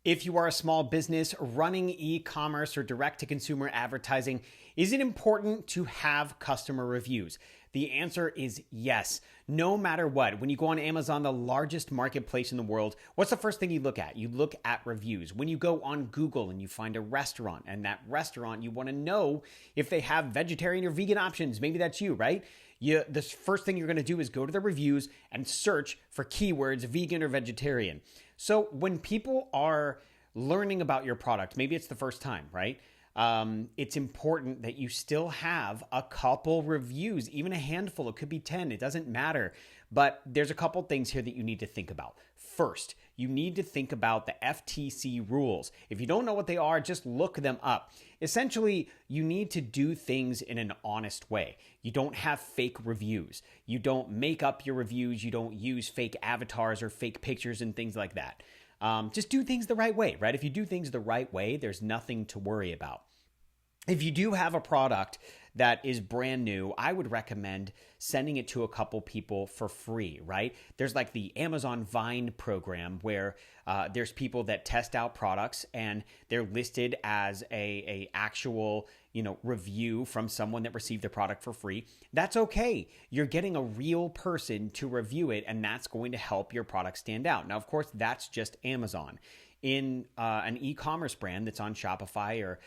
If you are a small business running e-commerce or direct-to-consumer advertising, is it important to have customer reviews? The answer is yes. No matter what, when you go on Amazon, the largest marketplace in the world, what's the first thing you look at? You look at reviews. When you go on Google and you find a restaurant, and that restaurant, you want to know if they have vegetarian or vegan options. Maybe that's you, right? The first thing you're going to do is go to the reviews and search for keywords vegan or vegetarian. So when people are learning about your product, maybe it's the first time, right? It's important that you still have a couple reviews, even a handful. It could be 10. It doesn't matter. But there's a couple things here that you need to think about. First, you need to think about the FTC rules. If you don't know what they are, just look them up. Essentially, you need to do things in an honest way. You don't have fake reviews. You don't make up your reviews. You don't use fake avatars or fake pictures and things like that. Just do things the right way, right? If you do things the right way, there's nothing to worry about. If you do have a product that is brand new, I would recommend sending it to a couple people for free, right? There's like the Amazon Vine program where there's people that test out products and they're listed as a actual, review from someone that received the product for free. That's okay. You're getting a real person to review it, and that's going to help your product stand out. Now, of course, that's just Amazon. In an e-commerce brand that's on Shopify or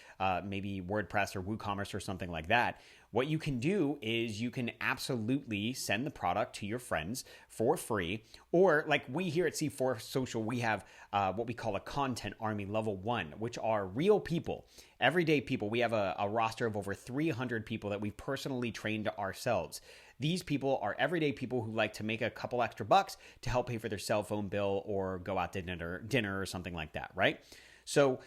maybe WordPress or WooCommerce or something like that, what you can do is you can absolutely send the product to your friends for free. Or like we here at C4 Social, we have what we call a content army level 1, which are real people, everyday people. We have a roster of over 300 people that we personally trained ourselves. These people are everyday people who like to make a couple extra bucks to help pay for their cell phone bill or go out to dinner or something like that, right? So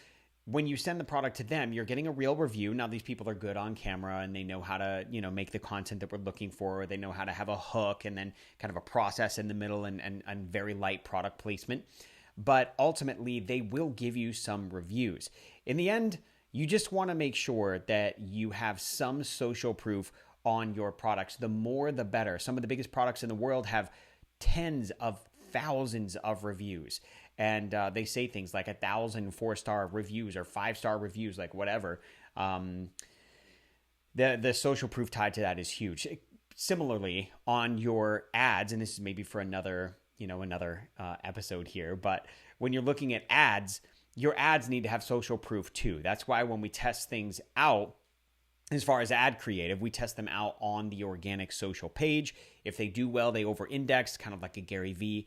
when you send the product to them, you're getting a real review. Now, these people are good on camera and they know how to, make the content that we're looking for. They know how to have a hook and then kind of a process in the middle and very light product placement. But ultimately, they will give you some reviews. In the end, you just want to make sure that you have some social proof on your products. The more, the better. Some of the biggest products in the world have tens of thousands of reviews. And they say things like 1,000 4-star reviews or 5-star reviews, like whatever. The social proof tied to that is huge. Similarly, on your ads, and this is maybe for another episode here, but when you're looking at ads, your ads need to have social proof too. That's why when we test things out, as far as ad creative, we test them out on the organic social page. If they do well, they over-index, kind of like a Gary Vee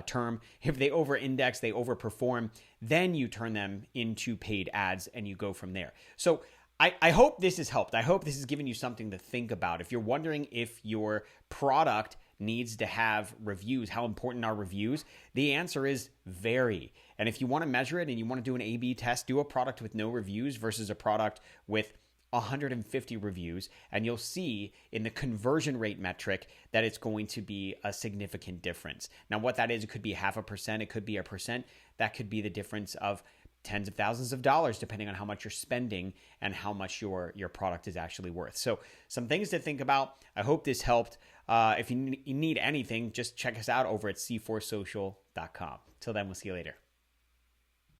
term. If they over-index, they overperform, then you turn them into paid ads and you go from there. So I hope this has helped. I hope this has given you something to think about. If you're wondering if your product needs to have reviews, how important are reviews? The answer is very. And if you want to measure it and you want to do an A/B test, do a product with no reviews versus a product with 150 reviews, and you'll see in the conversion rate metric that it's going to be a significant difference. Now, what that is, it could be 0.5%, it could be 1%. That could be the difference of tens of thousands of dollars, depending on how much you're spending and how much your product is actually worth. So some things to think about. I hope this helped. If you need anything, just check us out over at c4social.com. Till then, we'll see you later.